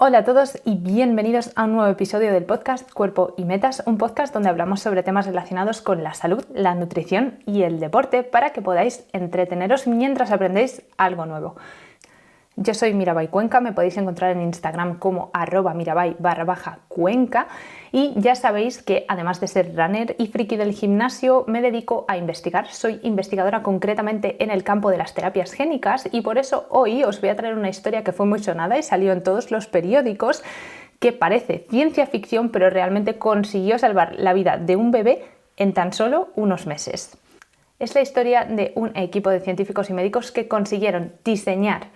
Hola a todos y bienvenidos a un nuevo episodio del podcast Cuerpo y Metas, un podcast donde hablamos sobre temas relacionados con la salud, la nutrición y el deporte para que podáis entreteneros mientras aprendéis algo nuevo. Yo soy Mirabai Cuenca, me podéis encontrar en Instagram como @mirabai_cuenca y ya sabéis que además de ser runner y friki del gimnasio me dedico a investigar, soy investigadora concretamente en el campo de las terapias génicas y por eso hoy os voy a traer una historia que fue muy sonada y salió en todos los periódicos, que parece ciencia ficción pero realmente consiguió salvar la vida de un bebé en tan solo unos meses. Es la historia de un equipo de científicos y médicos que consiguieron diseñar,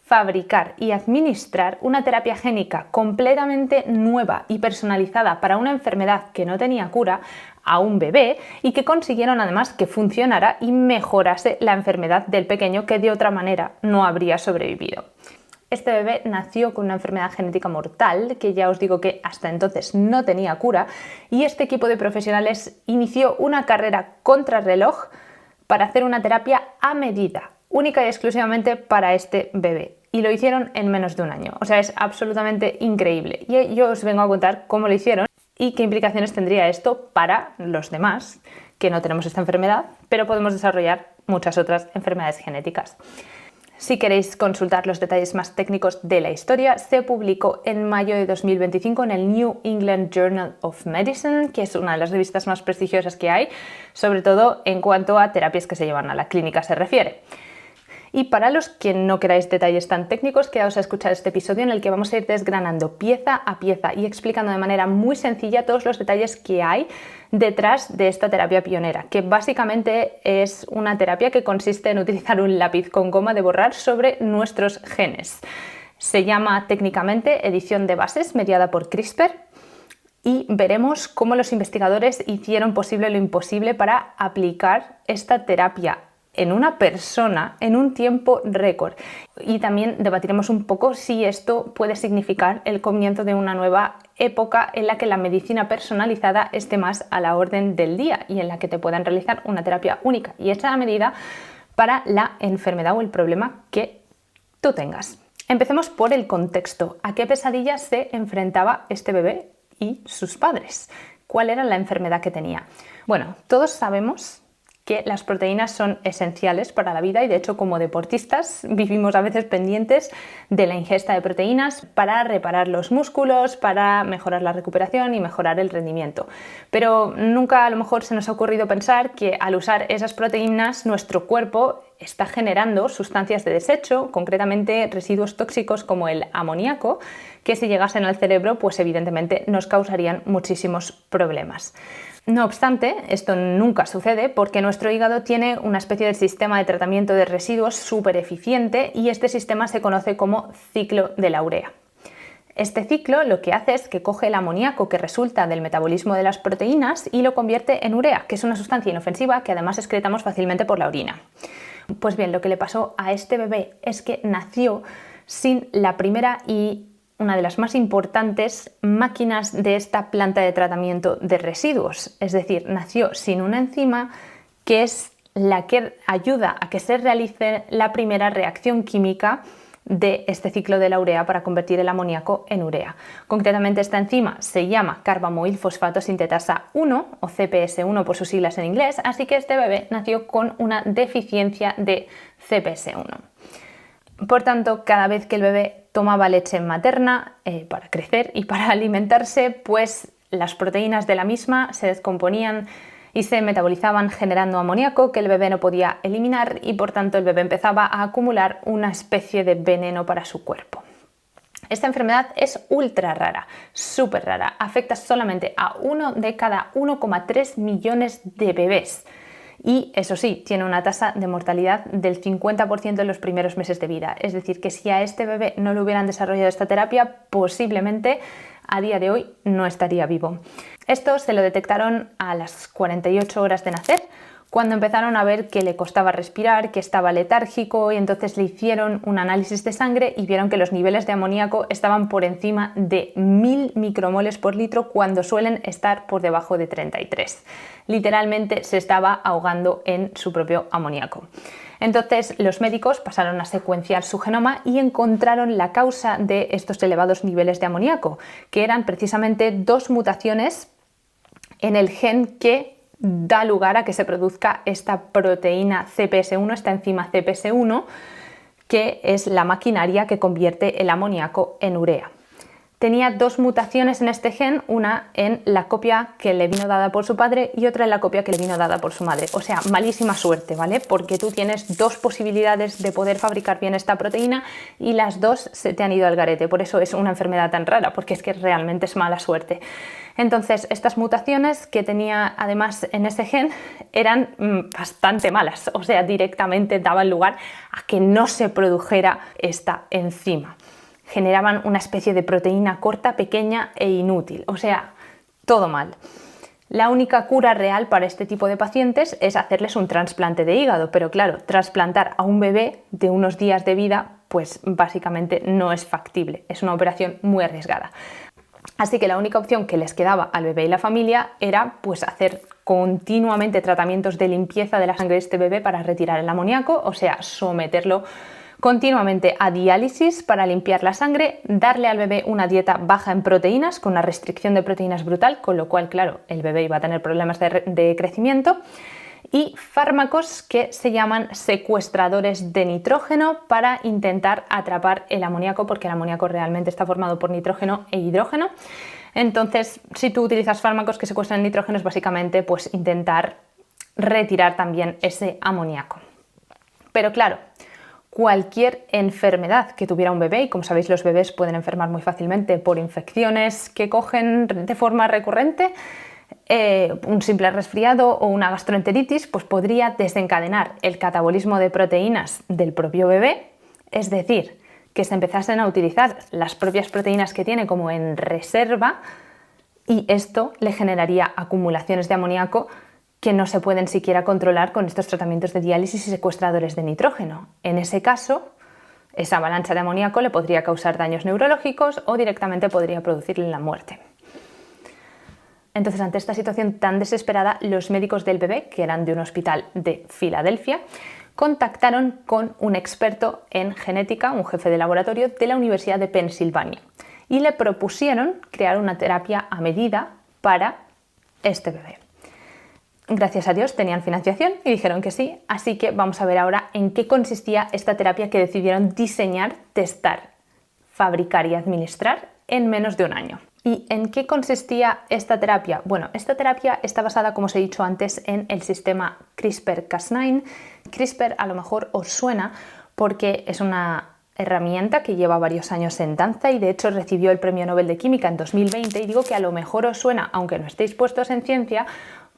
fabricar y administrar una terapia génica completamente nueva y personalizada para una enfermedad que no tenía cura a un bebé y que consiguieron además que funcionara y mejorase la enfermedad del pequeño que de otra manera no habría sobrevivido. Este bebé nació con una enfermedad genética mortal que ya os digo que hasta entonces no tenía cura y este equipo de profesionales inició una carrera contrarreloj para hacer una terapia a medida, única y exclusivamente para este bebé. Y lo hicieron en menos de un año. O sea, es absolutamente increíble. Y yo os vengo a contar cómo lo hicieron y qué implicaciones tendría esto para los demás, que no tenemos esta enfermedad, pero podemos desarrollar muchas otras enfermedades genéticas. Si queréis consultar los detalles más técnicos de la historia, se publicó en mayo de 2025 en el New England Journal of Medicine, que es una de las revistas más prestigiosas que hay, sobre todo en cuanto a terapias que se llevan a la clínica se refiere. Y para los que no queráis detalles tan técnicos, quedaos a escuchar este episodio en el que vamos a ir desgranando pieza a pieza y explicando de manera muy sencilla todos los detalles que hay detrás de esta terapia pionera, que básicamente es una terapia que consiste en utilizar un lápiz con goma de borrar sobre nuestros genes. Se llama técnicamente edición de bases mediada por CRISPR y veremos cómo los investigadores hicieron posible lo imposible para aplicar esta terapia en una persona en un tiempo récord. Y también debatiremos un poco si esto puede significar el comienzo de una nueva época en la que la medicina personalizada esté más a la orden del día y en la que te puedan realizar una terapia única y hecha a medida para la enfermedad o el problema que tú tengas. Empecemos por el contexto. ¿A qué pesadilla se enfrentaba este bebé y sus padres? ¿Cuál era la enfermedad que tenía? Bueno, todos sabemos que las proteínas son esenciales para la vida y de hecho como deportistas vivimos a veces pendientes de la ingesta de proteínas para reparar los músculos, para mejorar la recuperación y mejorar el rendimiento. Pero nunca a lo mejor se nos ha ocurrido pensar que al usar esas proteínas nuestro cuerpo está generando sustancias de desecho, concretamente residuos tóxicos como el amoníaco, que si llegasen al cerebro pues evidentemente nos causarían muchísimos problemas. No obstante, esto nunca sucede porque nuestro hígado tiene una especie de sistema de tratamiento de residuos súper eficiente y este sistema se conoce como ciclo de la urea. Este ciclo lo que hace es que coge el amoníaco que resulta del metabolismo de las proteínas y lo convierte en urea, que es una sustancia inofensiva que además excretamos fácilmente por la orina. Pues bien, lo que le pasó a este bebé es que nació sin la primera y una de las más importantes máquinas de esta planta de tratamiento de residuos, es decir, nació sin una enzima que es la que ayuda a que se realice la primera reacción química de este ciclo de la urea para convertir el amoníaco en urea. Concretamente esta enzima se llama carbamoil fosfato sintetasa 1 o CPS1 por sus siglas en inglés, así que este bebé nació con una deficiencia de CPS1. Por tanto, cada vez que el bebé tomaba leche materna para crecer y para alimentarse, pues las proteínas de la misma se descomponían y se metabolizaban generando amoníaco que el bebé no podía eliminar y por tanto el bebé empezaba a acumular una especie de veneno para su cuerpo. Esta enfermedad es ultra rara, súper rara, afecta solamente a 1 de cada 1,3 millones de bebés. Y eso sí, tiene una tasa de mortalidad del 50% en los primeros meses de vida. Es decir, que si a este bebé no le hubieran desarrollado esta terapia, posiblemente a día de hoy no estaría vivo. Esto se lo detectaron a las 48 horas de nacer, cuando empezaron a ver que le costaba respirar, que estaba letárgico y entonces le hicieron un análisis de sangre y vieron que los niveles de amoníaco estaban por encima de 1000 micromoles por litro cuando suelen estar por debajo de 33. Literalmente se estaba ahogando en su propio amoníaco. Entonces los médicos pasaron a secuenciar su genoma y encontraron la causa de estos elevados niveles de amoníaco, que eran precisamente 2 mutaciones en el gen que da lugar a que se produzca esta proteína CPS1, esta enzima CPS1, que es la maquinaria que convierte el amoníaco en urea. Tenía 2 mutaciones en este gen, una en la copia que le vino dada por su padre y otra en la copia que le vino dada por su madre. O sea, malísima suerte, ¿vale? Porque tú tienes 2 posibilidades de poder fabricar bien esta proteína y las 2 se te han ido al garete. Por eso es una enfermedad tan rara, porque es que realmente es mala suerte. Entonces, estas mutaciones que tenía además en ese gen eran bastante malas. O sea, directamente daban lugar a que no se produjera esta enzima. Generaban una especie de proteína corta, pequeña e inútil, o sea, todo mal. La única cura real para este tipo de pacientes es hacerles un trasplante de hígado, pero claro, trasplantar a un bebé de unos días de vida, pues básicamente no es factible, es una operación muy arriesgada. Así que la única opción que les quedaba al bebé y la familia era pues hacer continuamente tratamientos de limpieza de la sangre de este bebé para retirar el amoníaco, o sea, someterlo continuamente a diálisis para limpiar la sangre, darle al bebé una dieta baja en proteínas, con una restricción de proteínas brutal, con lo cual, claro, el bebé iba a tener problemas de crecimiento, y fármacos que se llaman secuestradores de nitrógeno para intentar atrapar el amoníaco, porque el amoníaco realmente está formado por nitrógeno e hidrógeno. Entonces, si tú utilizas fármacos que secuestran nitrógeno, es básicamente pues intentar retirar también ese amoníaco. Pero claro, cualquier enfermedad que tuviera un bebé, y como sabéis los bebés pueden enfermar muy fácilmente por infecciones que cogen de forma recurrente, un simple resfriado o una gastroenteritis, pues podría desencadenar el catabolismo de proteínas del propio bebé, es decir, que se empezasen a utilizar las propias proteínas que tiene como en reserva, y esto le generaría acumulaciones de amoníaco que no se pueden siquiera controlar con estos tratamientos de diálisis y secuestradores de nitrógeno. En ese caso, esa avalancha de amoníaco le podría causar daños neurológicos o directamente podría producirle la muerte. Entonces, ante esta situación tan desesperada, los médicos del bebé, que eran de un hospital de Filadelfia, contactaron con un experto en genética, un jefe de laboratorio de la Universidad de Pensilvania, y le propusieron crear una terapia a medida para este bebé. Gracias a Dios tenían financiación y dijeron que sí, así que vamos a ver ahora en qué consistía esta terapia que decidieron diseñar, testar, fabricar y administrar en menos de un año. ¿Y en qué consistía esta terapia? Bueno, esta terapia está basada, como os he dicho antes, en el sistema CRISPR-Cas9. CRISPR a lo mejor os suena porque es una herramienta que lleva varios años en danza y de hecho recibió el Premio Nobel de Química en 2020, y digo que a lo mejor os suena, aunque no estéis puestos en ciencia,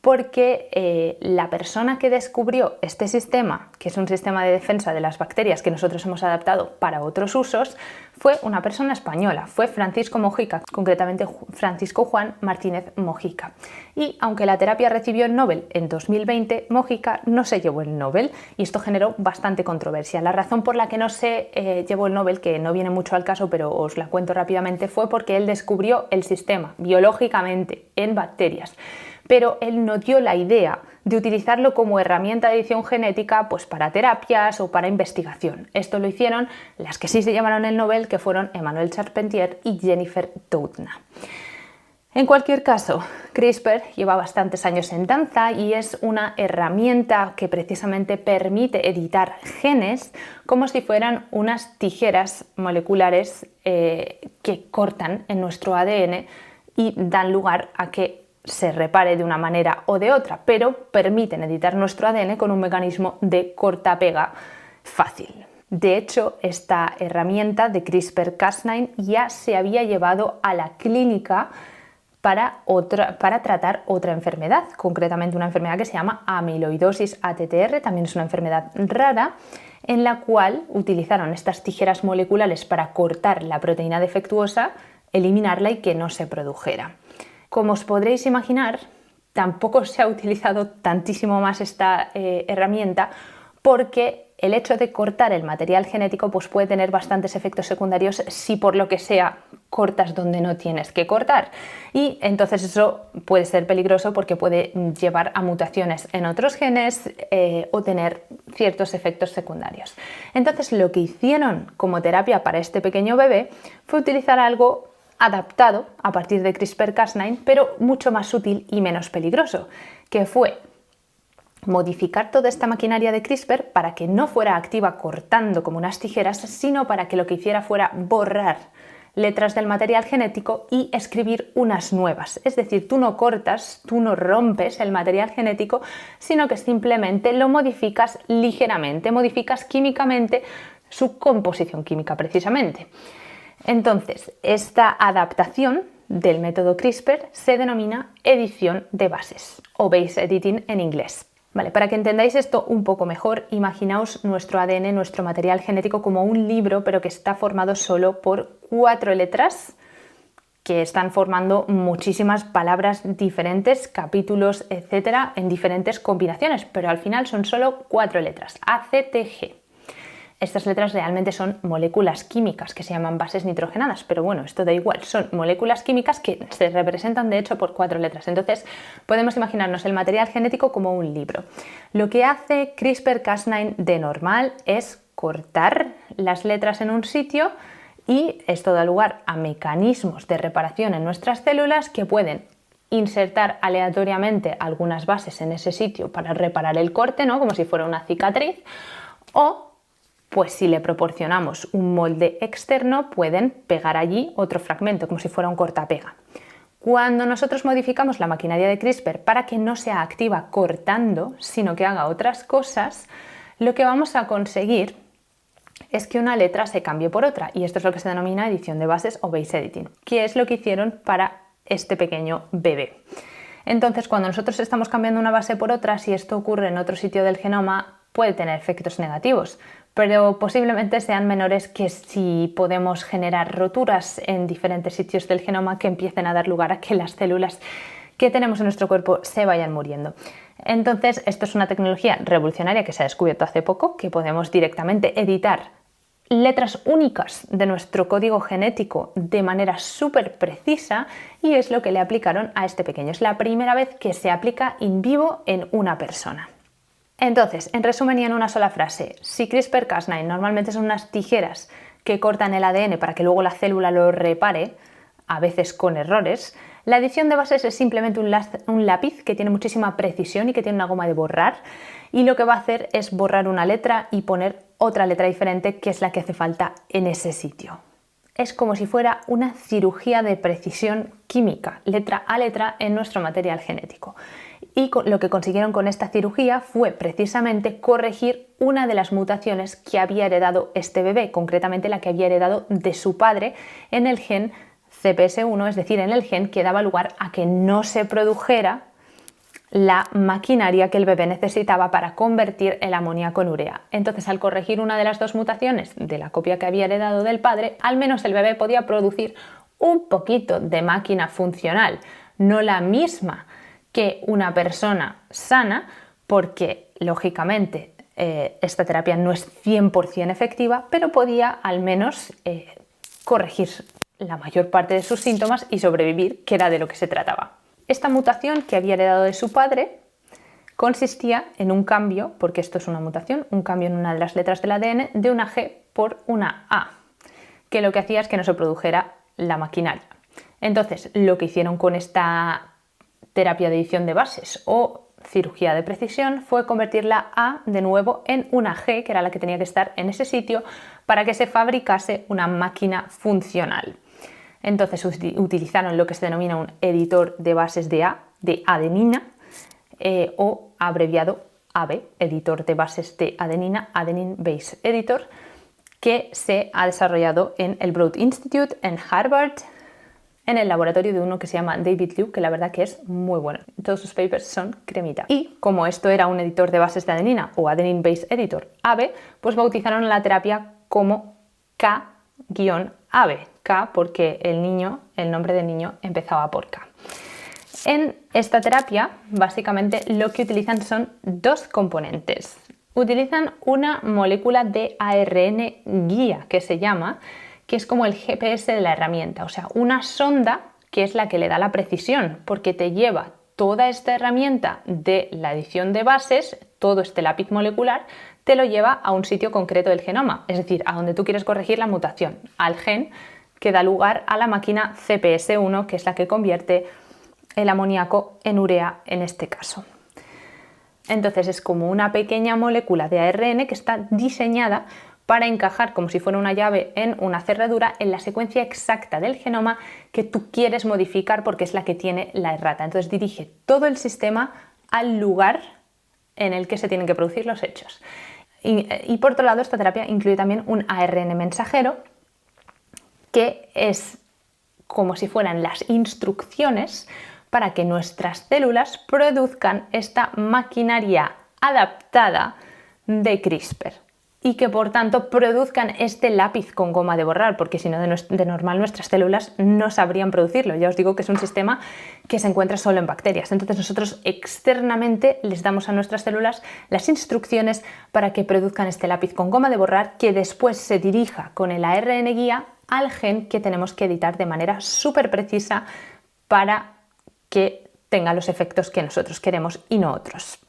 porque la persona que descubrió este sistema, que es un sistema de defensa de las bacterias que nosotros hemos adaptado para otros usos, fue una persona española, fue Francisco Mojica, concretamente Francisco Juan Martínez Mojica. Y aunque la terapia recibió el Nobel en 2020, Mojica no se llevó el Nobel y esto generó bastante controversia. La razón por la que no se llevó el Nobel, que no viene mucho al caso, pero os la cuento rápidamente, fue porque él descubrió el sistema biológicamente en bacterias, pero él no dio la idea de utilizarlo como herramienta de edición genética pues para terapias o para investigación. Esto lo hicieron las que sí se llevaron el Nobel, que fueron Emmanuelle Charpentier y Jennifer Doudna. En cualquier caso, CRISPR lleva bastantes años en danza y es una herramienta que precisamente permite editar genes como si fueran unas tijeras moleculares que cortan en nuestro ADN y dan lugar a que se repare de una manera o de otra, pero permiten editar nuestro ADN con un mecanismo de corta-pega fácil. De hecho, esta herramienta de CRISPR-Cas9 ya se había llevado a la clínica para tratar otra enfermedad, concretamente una enfermedad que se llama amiloidosis ATTR, también es una enfermedad rara, en la cual utilizaron estas tijeras moleculares para cortar la proteína defectuosa, eliminarla y que no se produjera. Como os podréis imaginar, tampoco se ha utilizado tantísimo más esta herramienta porque el hecho de cortar el material genético pues puede tener bastantes efectos secundarios si por lo que sea cortas donde no tienes que cortar, y entonces eso puede ser peligroso porque puede llevar a mutaciones en otros genes o tener ciertos efectos secundarios. Entonces lo que hicieron como terapia para este pequeño bebé fue utilizar algo adaptado a partir de CRISPR-Cas9, pero mucho más sutil y menos peligroso, que fue modificar toda esta maquinaria de CRISPR para que no fuera activa cortando como unas tijeras, sino para que lo que hiciera fuera borrar letras del material genético y escribir unas nuevas. Es decir, tú no cortas, tú no rompes el material genético, sino que simplemente lo modificas ligeramente, modificas químicamente su composición química precisamente. Entonces, esta adaptación del método CRISPR se denomina edición de bases o base editing en inglés. Vale, para que entendáis esto un poco mejor, imaginaos nuestro ADN, nuestro material genético, como un libro, pero que está formado solo por 4 letras que están formando muchísimas palabras diferentes, capítulos, etcétera, en diferentes combinaciones, pero al final son solo 4 letras, A, C, T, G. Estas letras realmente son moléculas químicas que se llaman bases nitrogenadas, pero bueno, esto da igual, son moléculas químicas que se representan de hecho por 4 letras. Entonces podemos imaginarnos el material genético como un libro. Lo que hace CRISPR-Cas9 de normal es cortar las letras en un sitio y esto da lugar a mecanismos de reparación en nuestras células que pueden insertar aleatoriamente algunas bases en ese sitio para reparar el corte, ¿no? Como si fuera una cicatriz, o pues si le proporcionamos un molde externo, pueden pegar allí otro fragmento, como si fuera un cortapega. Cuando nosotros modificamos la maquinaria de CRISPR para que no sea activa cortando, sino que haga otras cosas, lo que vamos a conseguir es que una letra se cambie por otra, y esto es lo que se denomina edición de bases o base editing, que es lo que hicieron para este pequeño bebé. Entonces, cuando nosotros estamos cambiando una base por otra, si esto ocurre en otro sitio del genoma, puede tener efectos negativos, pero posiblemente sean menores que si podemos generar roturas en diferentes sitios del genoma que empiecen a dar lugar a que las células que tenemos en nuestro cuerpo se vayan muriendo. Entonces, esto es una tecnología revolucionaria que se ha descubierto hace poco, que podemos directamente editar letras únicas de nuestro código genético de manera súper precisa, y es lo que le aplicaron a este pequeño. Es la primera vez que se aplica in vivo en una persona. Entonces, en resumen y en una sola frase, si CRISPR-Cas9 normalmente son unas tijeras que cortan el ADN para que luego la célula lo repare, a veces con errores, la edición de bases es simplemente un lápiz que tiene muchísima precisión y que tiene una goma de borrar, y lo que va a hacer es borrar una letra y poner otra letra diferente, que es la que hace falta en ese sitio. Es como si fuera una cirugía de precisión química, letra a letra, en nuestro material genético. Y lo que consiguieron con esta cirugía fue precisamente corregir una de las mutaciones que había heredado este bebé, concretamente la que había heredado de su padre en el gen CPS1, es decir, en el gen que daba lugar a que no se produjera la maquinaria que el bebé necesitaba para convertir el amoníaco en urea. Entonces, al corregir una de las dos mutaciones de la copia que había heredado del padre, al menos el bebé podía producir un poquito de máquina funcional, no la misma que una persona sana, porque lógicamente esta terapia no es 100% efectiva, pero podía al menos corregir la mayor parte de sus síntomas y sobrevivir, que era de lo que se trataba. Esta mutación que había heredado de su padre consistía en un cambio, porque esto es una mutación, un cambio en una de las letras del ADN de una G por una A, que lo que hacía es que no se produjera la maquinaria. Entonces, lo que hicieron con esta terapia de edición de bases o cirugía de precisión fue convertir la A de nuevo en una G, que era la que tenía que estar en ese sitio, para que se fabricase una máquina funcional. Entonces utilizaron lo que se denomina un editor de bases de adenina, o abreviado AB, editor de bases de adenina, Adenine Base Editor, que se ha desarrollado en el Broad Institute, en Harvard, en el laboratorio de uno que se llama David Liu, que la verdad que es muy bueno. Todos sus papers son cremita. Y como esto era un editor de bases de adenina o Adenine Base Editor AB, pues bautizaron la terapia como K-AB. K porque el nombre del niño empezaba por K. En esta terapia, básicamente lo que utilizan son dos componentes. Utilizan una molécula de ARN guía que se llama, que es como el GPS de la herramienta, o sea, una sonda que es la que le da la precisión, porque te lleva toda esta herramienta de la edición de bases, todo este lápiz molecular, te lo lleva a un sitio concreto del genoma, es decir, a donde tú quieres corregir la mutación, al gen que da lugar a la máquina CPS1, que es la que convierte el amoníaco en urea en este caso. Entonces es como una pequeña molécula de ARN que está diseñada para encajar como si fuera una llave en una cerradura en la secuencia exacta del genoma que tú quieres modificar porque es la que tiene la errata. Entonces dirige todo el sistema al lugar en el que se tienen que producir los hechos. Y por otro lado, esta terapia incluye también un ARN mensajero que es como si fueran las instrucciones para que nuestras células produzcan esta maquinaria adaptada de CRISPR y que por tanto produzcan este lápiz con goma de borrar, porque si no de normal nuestras células no sabrían producirlo. Ya os digo que es un sistema que se encuentra solo en bacterias. Entonces nosotros externamente les damos a nuestras células las instrucciones para que produzcan este lápiz con goma de borrar que después se dirija con el ARN guía al gen que tenemos que editar de manera súper precisa para que tenga los efectos que nosotros queremos y no otros.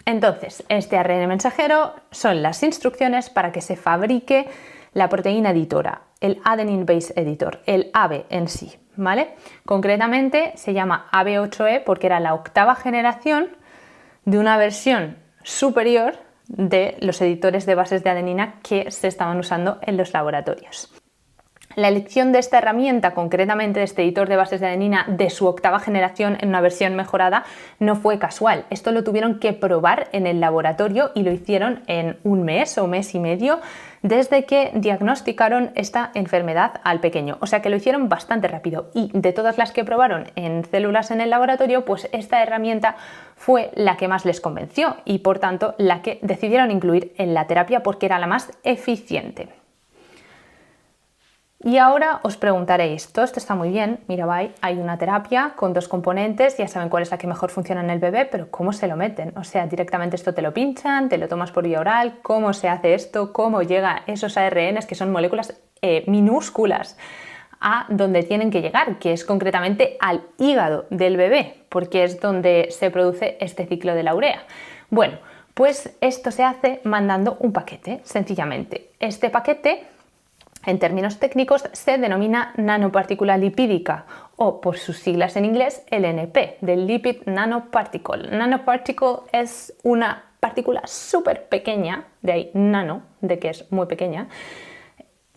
Entonces, este ARN mensajero son las instrucciones para que se fabrique la proteína editora, el Adenine Base Editor, el AB en sí, ¿vale? Concretamente se llama AB8E porque era la octava generación de una versión superior de los editores de bases de adenina que se estaban usando en los laboratorios. La elección de esta herramienta, concretamente de este editor de bases de adenina de su octava generación en una versión mejorada, no fue casual. Esto lo tuvieron que probar en el laboratorio y lo hicieron en un mes o mes y medio desde que diagnosticaron esta enfermedad al pequeño. O sea que lo hicieron bastante rápido y de todas las que probaron en células en el laboratorio, pues esta herramienta fue la que más les convenció y por tanto la que decidieron incluir en la terapia porque era la más eficiente. Y ahora os preguntaréis, todo esto está muy bien, mira, hay una terapia con dos componentes, ya saben cuál es la que mejor funciona en el bebé, pero ¿cómo se lo meten? O sea, directamente esto te lo pinchan, te lo tomas por vía oral, ¿cómo se hace esto? ¿Cómo llega esos ARNs, que son moléculas minúsculas, a donde tienen que llegar, que es concretamente al hígado del bebé, porque es donde se produce este ciclo de la urea? Bueno, pues esto se hace mandando un paquete, sencillamente. Este paquete, en términos técnicos, se denomina nanopartícula lipídica o por sus siglas en inglés LNP, del Lipid Nanoparticle. Nanoparticle es una partícula súper pequeña, de ahí nano, de que es muy pequeña,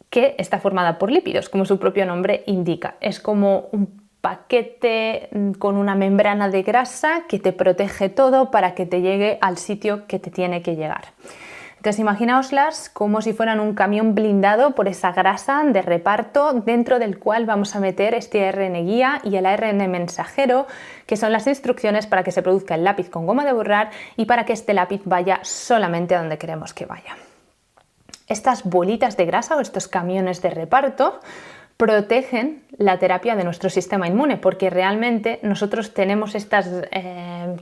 que está formada por lípidos, como su propio nombre indica. Es como un paquete con una membrana de grasa que te protege todo para que te llegue al sitio que te tiene que llegar. Entonces imaginaoslas como si fueran un camión blindado por esa grasa de reparto dentro del cual vamos a meter este ARN guía y el ARN mensajero, que son las instrucciones para que se produzca el lápiz con goma de borrar y para que este lápiz vaya solamente a donde queremos que vaya. Estas bolitas de grasa o estos camiones de reparto protegen la terapia de nuestro sistema inmune, porque realmente nosotros tenemos estas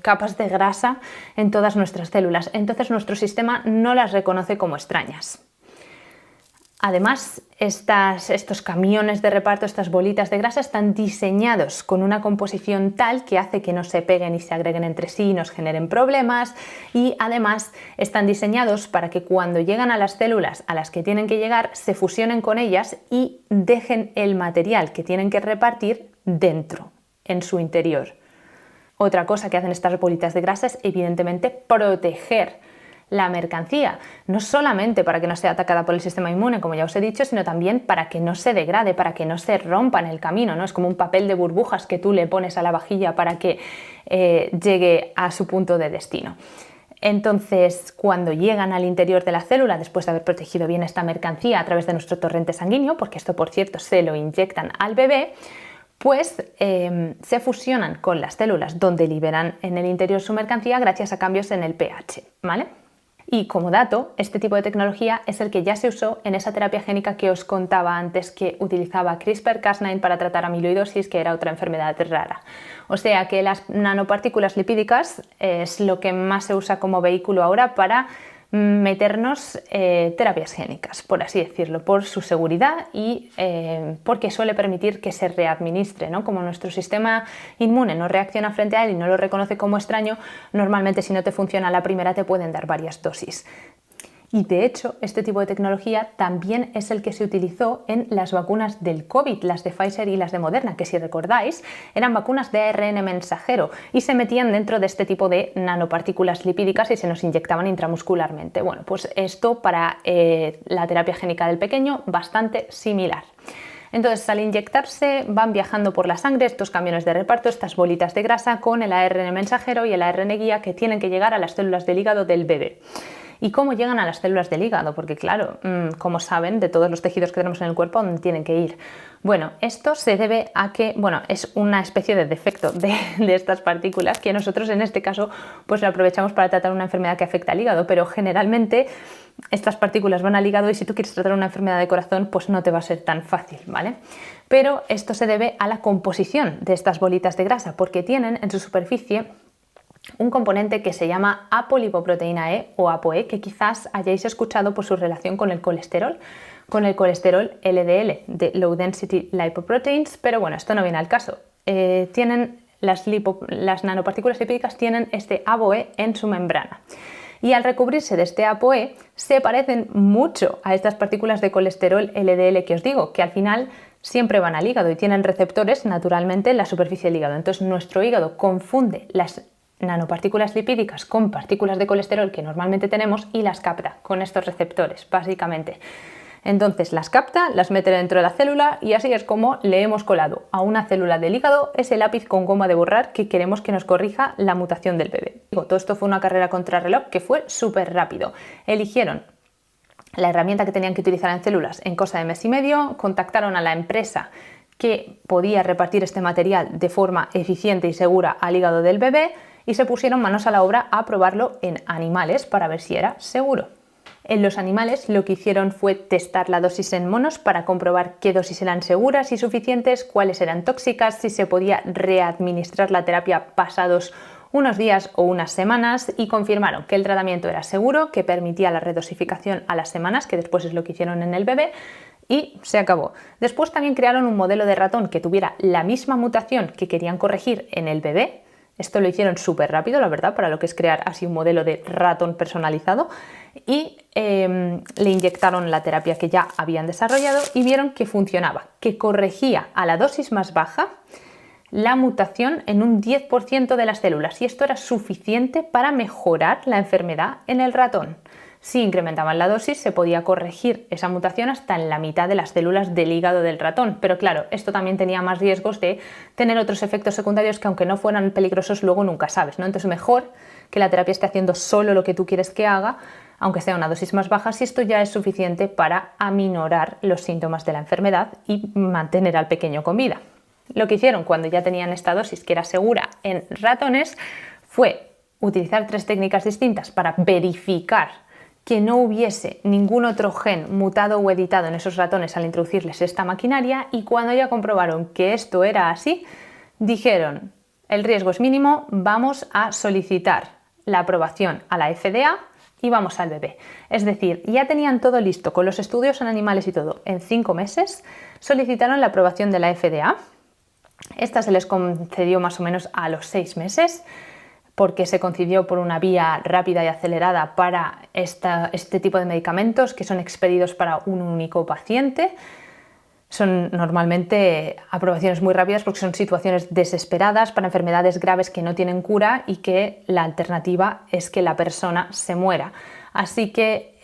capas de grasa en todas nuestras células, entonces nuestro sistema no las reconoce como extrañas. Además, estos camiones de reparto, estas bolitas de grasa, están diseñados con una composición tal que hace que no se peguen y se agreguen entre sí y nos generen problemas, y además están diseñados para que cuando llegan a las células a las que tienen que llegar se fusionen con ellas y dejen el material que tienen que repartir dentro, en su interior. Otra cosa que hacen estas bolitas de grasa es evidentemente proteger la mercancía, no solamente para que no sea atacada por el sistema inmune, como ya os he dicho, sino también para que no se degrade, para que no se rompa en el camino, ¿no? Es como un papel de burbujas que tú le pones a la vajilla para que llegue a su punto de destino. Entonces, cuando llegan al interior de la célula, después de haber protegido bien esta mercancía a través de nuestro torrente sanguíneo, porque esto, por cierto, se lo inyectan al bebé, pues se fusionan con las células donde liberan en el interior su mercancía gracias a cambios en el pH, ¿vale? Y como dato, este tipo de tecnología es el que ya se usó en esa terapia génica que os contaba antes, que utilizaba CRISPR-Cas9 para tratar amiloidosis, que era otra enfermedad rara. O sea que las nanopartículas lipídicas es lo que más se usa como vehículo ahora para meternos terapias génicas, por así decirlo, por su seguridad y porque suele permitir que se readministre, ¿no? Como nuestro sistema inmune no reacciona frente a él y no lo reconoce como extraño, normalmente si no te funciona la primera te pueden dar varias dosis. Y de hecho, este tipo de tecnología también es el que se utilizó en las vacunas del COVID, las de Pfizer y las de Moderna, que si recordáis eran vacunas de ARN mensajero y se metían dentro de este tipo de nanopartículas lipídicas y se nos inyectaban intramuscularmente. Bueno, pues esto para la terapia génica del pequeño, bastante similar. Entonces, al inyectarse van viajando por la sangre estos camiones de reparto, estas bolitas de grasa con el ARN mensajero y el ARN guía que tienen que llegar a las células del hígado del bebé. ¿Y cómo llegan a las células del hígado? Porque claro, como saben, de todos los tejidos que tenemos en el cuerpo, ¿dónde tienen que ir? Bueno, esto se debe a que, es una especie de defecto de estas partículas que nosotros en este caso pues lo aprovechamos para tratar una enfermedad que afecta al hígado, pero generalmente estas partículas van al hígado y si tú quieres tratar una enfermedad de corazón, pues no te va a ser tan fácil, ¿vale? Pero esto se debe a la composición de estas bolitas de grasa, porque tienen en su superficie un componente que se llama apolipoproteína E o ApoE, que quizás hayáis escuchado por su relación con el colesterol LDL, de Low Density Lipoproteins, pero bueno, esto no viene al caso. Las nanopartículas lipídicas tienen este ApoE en su membrana. Y al recubrirse de este ApoE se parecen mucho a estas partículas de colesterol LDL que os digo, que al final siempre van al hígado y tienen receptores naturalmente en la superficie del hígado. Entonces nuestro hígado confunde las nanopartículas lipídicas con partículas de colesterol que normalmente tenemos y las capta con estos receptores, básicamente. Entonces las capta, las mete dentro de la célula y así es como le hemos colado a una célula del hígado ese lápiz con goma de borrar que queremos que nos corrija la mutación del bebé. Todo esto fue una carrera contrarreloj que fue súper rápido. Eligieron la herramienta que tenían que utilizar en células en cosa de mes y medio, contactaron a la empresa que podía repartir este material de forma eficiente y segura al hígado del bebé y se pusieron manos a la obra a probarlo en animales para ver si era seguro. En los animales lo que hicieron fue testar la dosis en monos para comprobar qué dosis eran seguras y suficientes, cuáles eran tóxicas, si se podía readministrar la terapia pasados unos días o unas semanas y confirmaron que el tratamiento era seguro, que permitía la redosificación a las semanas, que después es lo que hicieron en el bebé, y se acabó. Después también crearon un modelo de ratón que tuviera la misma mutación que querían corregir en el bebé. Esto lo hicieron súper rápido, la verdad, para lo que es crear así un modelo de ratón personalizado y le inyectaron la terapia que ya habían desarrollado y vieron que funcionaba, que corregía a la dosis más baja la mutación en un 10% de las células y esto era suficiente para mejorar la enfermedad en el ratón. Si incrementaban la dosis se podía corregir esa mutación hasta en la mitad de las células del hígado del ratón, pero claro, esto también tenía más riesgos de tener otros efectos secundarios que aunque no fueran peligrosos luego nunca sabes, ¿no? Entonces mejor que la terapia esté haciendo solo lo que tú quieres que haga, aunque sea una dosis más baja, si esto ya es suficiente para aminorar los síntomas de la enfermedad y mantener al pequeño con vida. Lo que hicieron cuando ya tenían esta dosis que era segura en ratones fue utilizar 3 técnicas distintas para verificar que no hubiese ningún otro gen mutado o editado en esos ratones al introducirles esta maquinaria y cuando ya comprobaron que esto era así, dijeron, el riesgo es mínimo, vamos a solicitar la aprobación a la FDA y vamos al bebé. Es decir, ya tenían todo listo con los estudios en animales y todo. En 5 meses solicitaron la aprobación de la FDA. Esta se les concedió más o menos a los 6 meses porque se concibió por una vía rápida y acelerada para este tipo de medicamentos que son expedidos para un único paciente. Son normalmente aprobaciones muy rápidas porque son situaciones desesperadas para enfermedades graves que no tienen cura y que la alternativa es que la persona se muera. Así que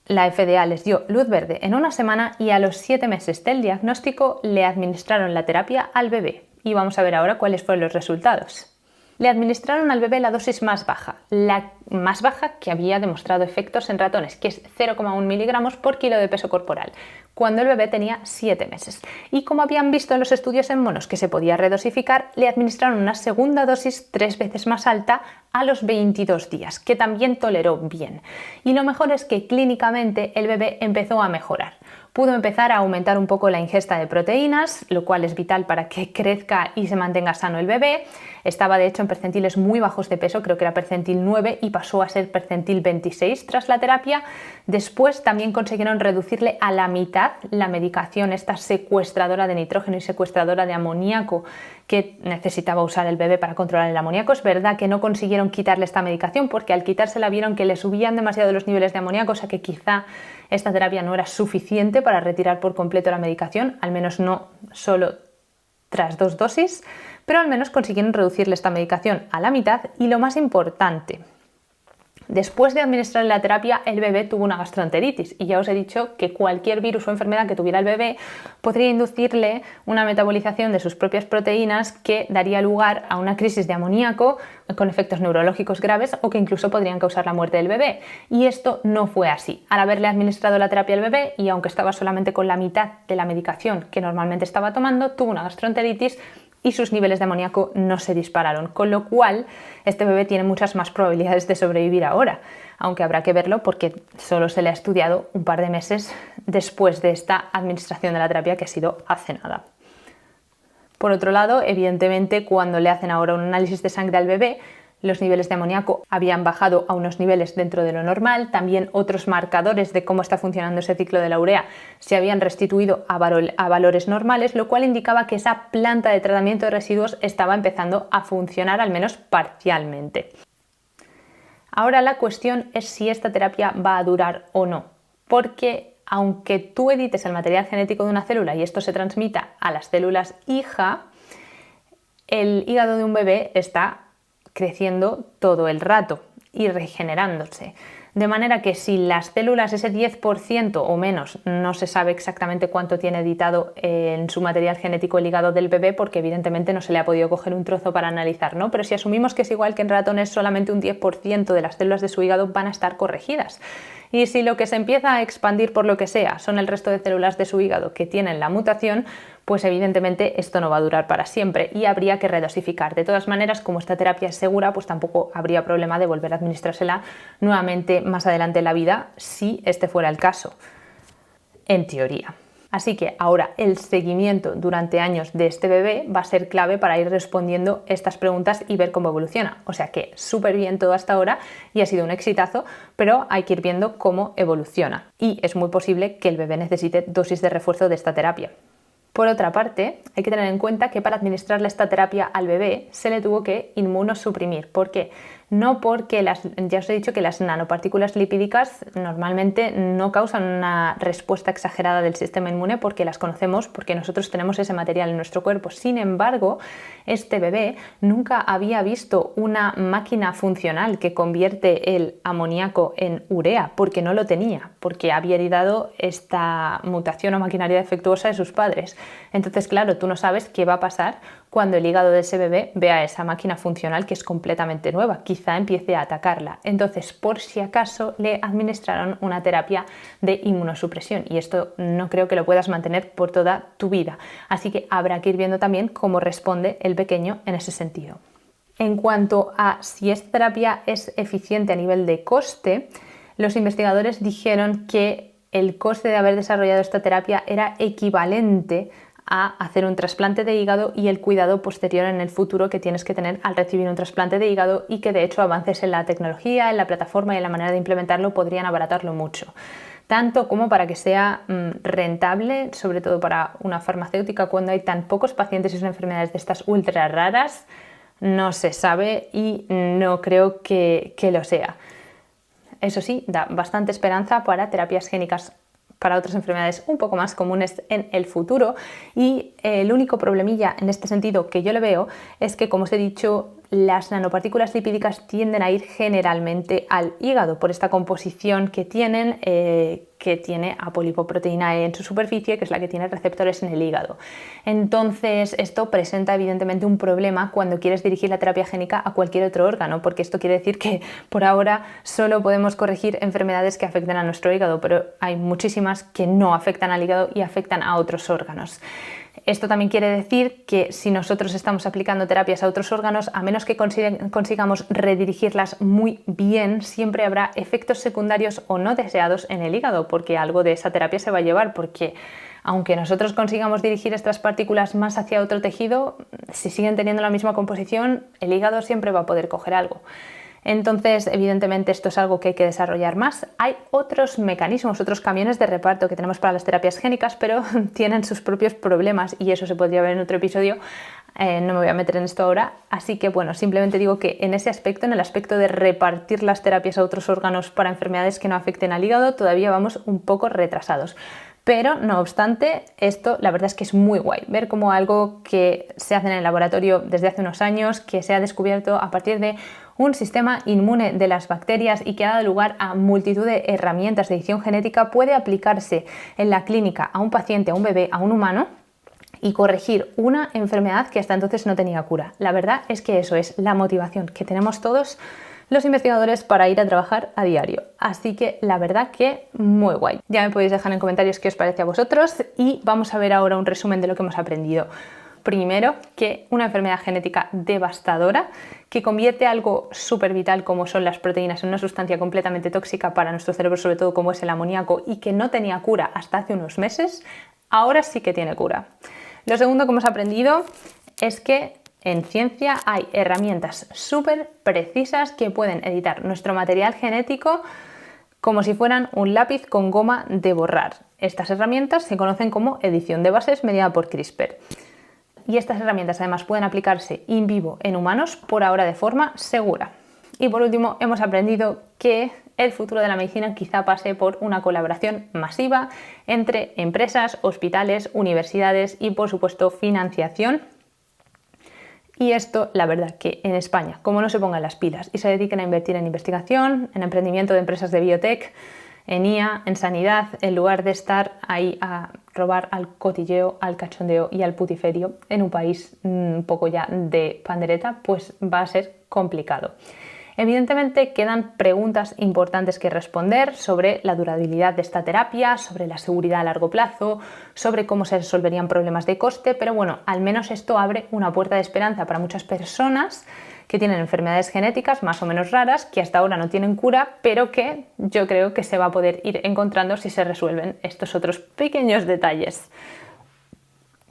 la FDA les dio luz verde en una semana y a los 7 meses del diagnóstico le administraron la terapia al bebé. Y vamos a ver ahora cuáles fueron los resultados. Le administraron al bebé la dosis más baja, la más baja que había demostrado efectos en ratones, que es 0,1 miligramos por kilo de peso corporal, cuando el bebé tenía 7 meses. Y como habían visto en los estudios en monos que se podía redosificar, le administraron una segunda dosis 3 veces más alta a los 22 días, que también toleró bien. Y lo mejor es que clínicamente el bebé empezó a mejorar. Pudo empezar a aumentar un poco la ingesta de proteínas, lo cual es vital para que crezca y se mantenga sano el bebé. Estaba de hecho en percentiles muy bajos de peso, creo que era percentil 9 y pasó a ser percentil 26 tras la terapia. Después también consiguieron reducirle a la mitad la medicación, esta secuestradora de nitrógeno y secuestradora de amoníaco que necesitaba usar el bebé para controlar el amoníaco. Es verdad que no consiguieron quitarle esta medicación porque al quitársela vieron que le subían demasiado los niveles de amoníaco, o sea que quizá esta terapia no era suficiente para retirar por completo la medicación, al menos no solo tras 2 dosis, pero al menos consiguieron reducirle esta medicación a la mitad. Y lo más importante, después de administrar la terapia, el bebé tuvo una gastroenteritis y ya os he dicho que cualquier virus o enfermedad que tuviera el bebé podría inducirle una metabolización de sus propias proteínas que daría lugar a una crisis de amoníaco con efectos neurológicos graves o que incluso podrían causar la muerte del bebé. Y esto no fue así. Al haberle administrado la terapia al bebé y aunque estaba solamente con la mitad de la medicación que normalmente estaba tomando, tuvo una gastroenteritis y sus niveles de amoníaco no se dispararon, con lo cual este bebé tiene muchas más probabilidades de sobrevivir ahora, aunque habrá que verlo porque solo se le ha estudiado un par de meses después de esta administración de la terapia, que ha sido hace nada. Por otro lado, evidentemente, cuando le hacen ahora un análisis de sangre al bebé, los niveles de amoníaco habían bajado a unos niveles dentro de lo normal, también otros marcadores de cómo está funcionando ese ciclo de la urea se habían restituido a valores normales, lo cual indicaba que esa planta de tratamiento de residuos estaba empezando a funcionar, al menos parcialmente. Ahora la cuestión es si esta terapia va a durar o no, porque aunque tú edites el material genético de una célula y esto se transmita a las células hija, el hígado de un bebé está creciendo todo el rato y regenerándose. De manera que si las células, ese 10% o menos, no se sabe exactamente cuánto tiene editado en su material genético el hígado del bebé, porque evidentemente no se le ha podido coger un trozo para analizar, ¿no? Pero si asumimos que es igual que en ratones, solamente un 10% de las células de su hígado van a estar corregidas. Y si lo que se empieza a expandir por lo que sea son el resto de células de su hígado que tienen la mutación, pues evidentemente esto no va a durar para siempre y habría que redosificar. De todas maneras, como esta terapia es segura, pues tampoco habría problema de volver a administrársela nuevamente más adelante en la vida, si este fuera el caso, en teoría. Así que ahora el seguimiento durante años de este bebé va a ser clave para ir respondiendo estas preguntas y ver cómo evoluciona. O sea que súper bien todo hasta ahora y ha sido un exitazo, pero hay que ir viendo cómo evoluciona. Y es muy posible que el bebé necesite dosis de refuerzo de esta terapia. Por otra parte, hay que tener en cuenta que para administrarle esta terapia al bebé se le tuvo que inmunosuprimir. ¿Por qué? No porque ya os he dicho que las nanopartículas lipídicas normalmente no causan una respuesta exagerada del sistema inmune porque las conocemos, porque nosotros tenemos ese material en nuestro cuerpo. Sin embargo, este bebé nunca había visto una máquina funcional que convierte el amoníaco en urea, porque no lo tenía, porque había heredado esta mutación o maquinaria defectuosa de sus padres. Entonces, claro, tú no sabes qué va a pasar cuando el hígado de ese bebé vea esa máquina funcional que es completamente nueva, quizá empiece a atacarla. Entonces, por si acaso, le administraron una terapia de inmunosupresión y esto no creo que lo puedas mantener por toda tu vida. Así que habrá que ir viendo también cómo responde el pequeño en ese sentido. En cuanto a si esta terapia es eficiente a nivel de coste, los investigadores dijeron que el coste de haber desarrollado esta terapia era equivalente a hacer un trasplante de hígado y el cuidado posterior en el futuro que tienes que tener al recibir un trasplante de hígado, y que de hecho avances en la tecnología, en la plataforma y en la manera de implementarlo podrían abaratarlo mucho. Tanto como para que sea rentable, sobre todo para una farmacéutica cuando hay tan pocos pacientes y son enfermedades de estas ultra raras, no se sabe y no creo que lo sea. Eso sí, da bastante esperanza para terapias génicas para otras enfermedades un poco más comunes en el futuro, y el único problemilla en este sentido que yo le veo es que, como os he dicho, las nanopartículas lipídicas tienden a ir generalmente al hígado por esta composición que tienen, que tiene apolipoproteína E en su superficie, que es la que tiene receptores en el hígado. Entonces, esto presenta evidentemente un problema cuando quieres dirigir la terapia génica a cualquier otro órgano, porque esto quiere decir que por ahora solo podemos corregir enfermedades que afecten a nuestro hígado, pero hay muchísimas que no afectan al hígado y afectan a otros órganos. Esto también quiere decir que si nosotros estamos aplicando terapias a otros órganos, a menos que consigamos redirigirlas muy bien, siempre habrá efectos secundarios o no deseados en el hígado, porque algo de esa terapia se va a llevar, porque aunque nosotros consigamos dirigir estas partículas más hacia otro tejido, si siguen teniendo la misma composición, el hígado siempre va a poder coger algo. Entonces, evidentemente, esto es algo que hay que desarrollar más. Hay otros mecanismos, otros camiones de reparto que tenemos para las terapias génicas, pero tienen sus propios problemas y eso se podría ver en otro episodio. No me voy a meter en esto ahora, así que bueno, simplemente digo que en ese aspecto, en el aspecto de repartir las terapias a otros órganos para enfermedades que no afecten al hígado, todavía vamos un poco retrasados. Pero, no obstante, esto la verdad es que es muy guay, ver cómo algo que se hace en el laboratorio desde hace unos años, que se ha descubierto a partir de un sistema inmune de las bacterias y que ha dado lugar a multitud de herramientas de edición genética, puede aplicarse en la clínica a un paciente, a un bebé, a un humano y corregir una enfermedad que hasta entonces no tenía cura. La verdad es que eso es la motivación que tenemos todos los investigadores para ir a trabajar a diario. Así que la verdad que muy guay. Ya me podéis dejar en comentarios qué os parece a vosotros y vamos a ver ahora un resumen de lo que hemos aprendido. Primero, que una enfermedad genética devastadora que convierte algo súper vital como son las proteínas en una sustancia completamente tóxica para nuestro cerebro, sobre todo como es el amoníaco, y que no tenía cura hasta hace unos meses, ahora sí que tiene cura. Lo segundo que hemos aprendido es que en ciencia hay herramientas súper precisas que pueden editar nuestro material genético como si fueran un lápiz con goma de borrar. Estas herramientas se conocen como edición de bases mediada por CRISPR. Y estas herramientas además pueden aplicarse in vivo en humanos, por ahora de forma segura. Y por último, hemos aprendido que el futuro de la medicina quizá pase por una colaboración masiva entre empresas, hospitales, universidades y, por supuesto, financiación. Y esto, la verdad, que en España, como no se pongan las pilas y se dediquen a invertir en investigación, en emprendimiento de empresas de biotech, en IA, en sanidad, en lugar de estar ahí a robar al cotilleo, al cachondeo y al putiferio en un país un poco ya de pandereta, pues va a ser complicado. Evidentemente quedan preguntas importantes que responder sobre la durabilidad de esta terapia, sobre la seguridad a largo plazo, sobre cómo se resolverían problemas de coste, pero bueno, al menos esto abre una puerta de esperanza para muchas personas que tienen enfermedades genéticas más o menos raras, que hasta ahora no tienen cura, pero que yo creo que se va a poder ir encontrando si se resuelven estos otros pequeños detalles.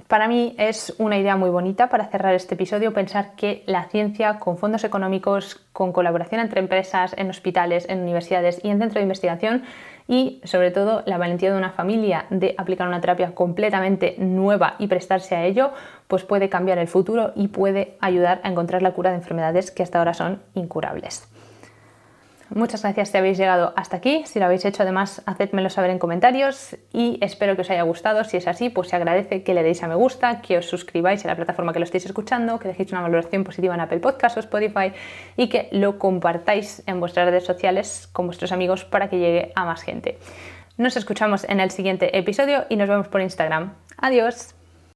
Para mí es una idea muy bonita para cerrar este episodio pensar que la ciencia, con fondos económicos, con colaboración entre empresas, en hospitales, en universidades y en centros de investigación y sobre todo la valentía de una familia de aplicar una terapia completamente nueva y prestarse a ello, pues puede cambiar el futuro y puede ayudar a encontrar la cura de enfermedades que hasta ahora son incurables. Muchas gracias si habéis llegado hasta aquí. Si lo habéis hecho, además, hacedmelo saber en comentarios y espero que os haya gustado. Si es así, pues se agradece que le deis a me gusta, que os suscribáis a la plataforma que lo estéis escuchando, que dejéis una valoración positiva en Apple Podcasts o Spotify y que lo compartáis en vuestras redes sociales con vuestros amigos para que llegue a más gente. Nos escuchamos en el siguiente episodio y nos vemos por Instagram. Adiós.